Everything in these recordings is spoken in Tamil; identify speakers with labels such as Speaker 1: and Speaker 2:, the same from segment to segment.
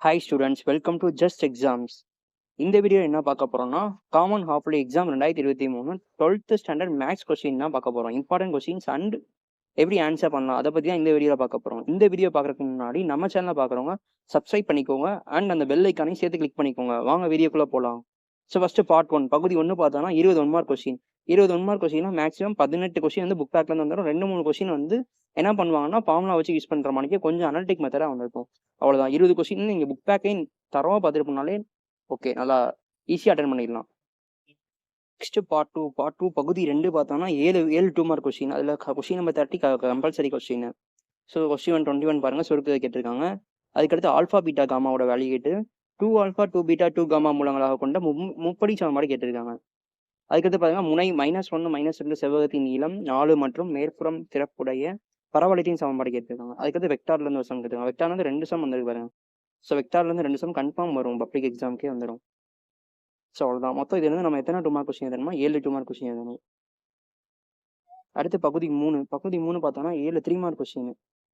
Speaker 1: Hi students, welcome to just exams. இந்த வீடியோ என்ன பார்க்க போறோம்னா, common half yearly exam 2023 12th standard maths question தான் பார்க்க போறோம். இம்பார்ட்டன்ட் கொஸ்டின்ஸ் அண்ட் எப்படி ஆன்சர் பண்ணலாம் அதை பற்றி தான் இந்த வீடியோவில் பார்க்க போகிறோம். இந்த வீடியோ பார்க்குறதுக்கு முன்னாடி நம்ம சேனலை பார்க்குறவங்க சப்ஸ்கிரைப் பண்ணிக்கோங்க அண்ட் அந்த பெல் ஐக்கானையும் சேர்த்து கிளிக் பண்ணிக்கோங்க. வாங்க வீடியோக்குள்ளே போகலாம். ஸோ ஃபஸ்ட்டு பார்ட் 1 பகுதி 1 பார்த்தோன்னா 21 மார்க் கொஸ்டின். 21 மார்க் கொஸ்டின்னா மேக்ஸிமம் 18 கொஸ்டின் வந்து புக் பேக்லேருந்து வந்துடும். 2-3 கொஸ்டின் வந்து என்ன பண்ணுவாங்கன்னா ஃபார்முலா வச்சு யூஸ் பண்ணுற மாதிரிக்கே கொஞ்சம் அனலிட்டிக் மெத்தடாக வந்திருக்கும். அவ்வளோதான். 20 கொஸ்டின் நீங்கள் புக் பேக்கே தரவாக பார்த்துட்டு போனாலே ஓகே, நல்லா ஈஸியாக அட்டன் பண்ணிடலாம். நெக்ஸ்ட் பார்ட் 2 பகுதி 2 பார்த்தோம்னா 7 2 மார்க் கொஸ்டின். அதில் question number 30 compulsory question. So question 21 பாருங்கள், சுருக்கத்தை கேட்டிருக்காங்க. அதுக்கடுத்து ஆல்ஃபா பீட்டா காமாவோட வேல்யூ கேட்டு 2 ஆல்ஃபா 2 பீட்டா 2 காமா மூலங்களாக கொண்ட முப்படி சமன்பாடு கேட்டிருக்காங்க. அதுக்கடுத்து பாருங்க, முனை -1 -2 செவ்வகத்தின் நீளம் 4 மற்றும் மேற்புறம் திறப்புடைய பரவளையத்தின் சமன்பாடு கேட்டிருக்காங்க. அதுக்கடுத்து வெக்டார்லேருந்து ஒரு சம் கேட்டிருக்காங்க. வெக்டார்லேருந்து 2 சம் வந்துருக்கு பாருங்க. ஸோ வெக்டார்லேருந்து 2 சம் கன்ஃபார்ம் வரும், பப்ளிக் எக்ஸாமுக்கே வந்துடும். ஸோ அவ்வளோதான். மொத்தம் இது வந்து நம்ம எத்தனை 2 மார்க் கொஸ்டின் எழுதணுமா? 7 2 மார்க் கொஸ்டின் எழுதணும். அடுத்து பகுதி 3 பார்த்தோம்னா 7 3 மார்க் கொஸ்டின்.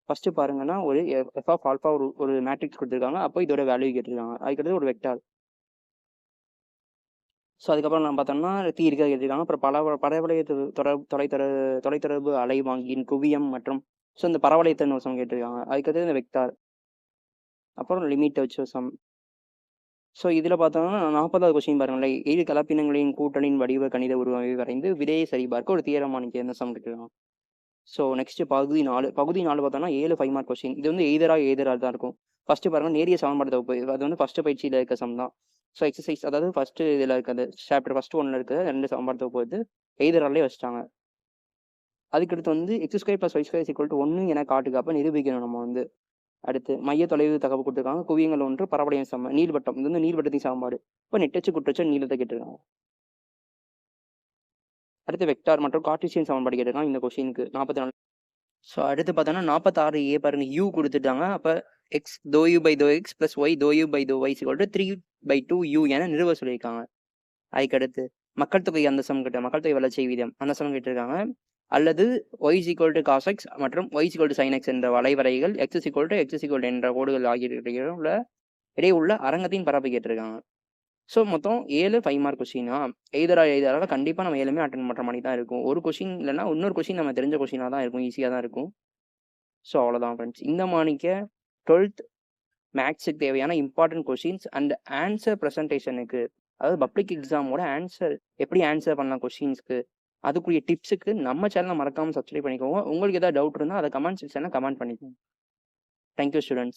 Speaker 1: ஃபர்ஸ்ட் பாருங்கன்னா ஒரு எஃப் ஆஃப் ஆல்ஃபா ஒரு மேட்ரிக்ஸ் கொடுத்துருக்காங்க. அப்போ இதோட வேல்யூ கேட்டிருக்காங்க. அதுக்கடுத்து ஒரு வெக்டார். ஸோ அதுக்கப்புறம் நம்ம பார்த்தோம்னா தீர்க்க கேட்டிருக்காங்க. அப்புறம் பரவளைய தொலைத்தொடர்பு அலைவாங்கியின் குவியம் மற்றும் ஸோ இந்த பரவளையத்தின் ஒரு சம் கேட்டிருக்காங்க. அதுக்கடுத்து இந்த வெக்டார், அப்புறம் லிமிட் வச்சு சம். ஸோ இதில் பார்த்தோம்னா 40வது கொஸ்டின் பாருங்களேன், 7 கலப்பினங்களின் கூட்டலின் வடிவ கணித உருவமை வரைந்து விடையை சரிபார்க்க ஒரு தியரமானிக்கு எந்த சம் கேட்டிருக்காங்க. ஸோ நெக்ஸ்ட் பகுதி 4 பார்த்தோம்னா 7 5 மார்க் கொஸ்டின். இது வந்து எய்தரா தான் இருக்கும். ஃபர்ஸ்ட் பாருங்க, நேரிய சமன்பாடு தொகுப்பு. அது வந்து ஃபர்ஸ்ட் பயிற்சியில் இருக்க சம் தான். ஸோ எக்ஸசைஸ், அதாவது ஃபர்ஸ்ட் இதில் இருக்காது, சாப்டர் ஃபர்ஸ்ட் 1 இருக்குது 2 சமன்பாடு தொகுப்பு வந்து எய்தராலே வச்சுட்டாங்க. அதுக்கடுத்து வந்து x² + y² = 1 என காட்டுக்கு அப்போ நிரூபிக்கணும் நம்ம வந்து. அடுத்து மைய தொலைவு தகவல் கொடுத்துருக்காங்க. குவியங்கள் 1 பரவளையம் சம நீள்வட்டம். இது வந்து நீள்வட்டத்தின் சமன்பாடு. இப்போ நெட்டச்சு குற்றச்சு நீளத்தை கேட்டிருக்காங்க. அடுத்து வெக்டார் மற்றும் கார்ட்டீசியன் சமன்பாடு கேட்டிருக்காங்க இந்த கொஸ்டினுக்கு 44. ஸோ அடுத்து பார்த்தோன்னா 46A பாருங்க, u கொடுத்துட்டாங்க. அப்போ x ∂u/∂x + y ∂u/∂y = 3/2u என நிறுவ சொல்லியிருக்காங்க. அதுக்கடுத்து மக்கள் தொகை அந்த சம் கிட்ட மக்கள் தொகை வளர்ச்சி வீதம் அந்த சம் கேட்டிருக்காங்க. அல்லது y = cos x மற்றும் y = sin x என்ற வளைவரைகள் x = என்ற கோடுகள் ஆகிய இடையே உள்ள அரங்கத்தின் பரப்பை கேட்டிருக்காங்க. ஸோ மொத்தம் 7 5 மார்க் கொஸ்டினா எய்தரால கண்டிப்பாக நம்ம 7மே அட்டன் பண்ணுற மாதிரி தான் இருக்கும். ஒரு கொஸ்டின் இல்லைன்னா இன்னொரு கொஸ்டின் நம்ம தெரிஞ்ச கொஸ்டினாக தான் இருக்கும், ஈஸியாக தான் இருக்கும். ஸோ அவ்வளோதான் ஃப்ரெண்ட்ஸ். இந்த மாணிக்க 12th மேக்ஸுக்கு தேவையான இம்பார்ட்டன்ட் கொஸ்டின்ஸ் அண்ட் ஆன்சர் ப்ரெசன்டேஷனுக்கு, அதாவது பப்ளிக் எக்ஸாமோட எப்படி ஆன்சர் பண்ணலாம் கொஸ்டின்ஸ்க்கு, அதுக்குரிய டிப்ஸுக்கு நம்ம சேனலை மறக்காமல் சப்ஸ்கிரைப் பண்ணிக்கோங்க. உங்களுக்கு ஏதாவது டவுட் இருந்தால் அதை கமெண்ட் செக்ஷனில் கமெண்ட் பண்ணிக்கோங்க. Thank you students.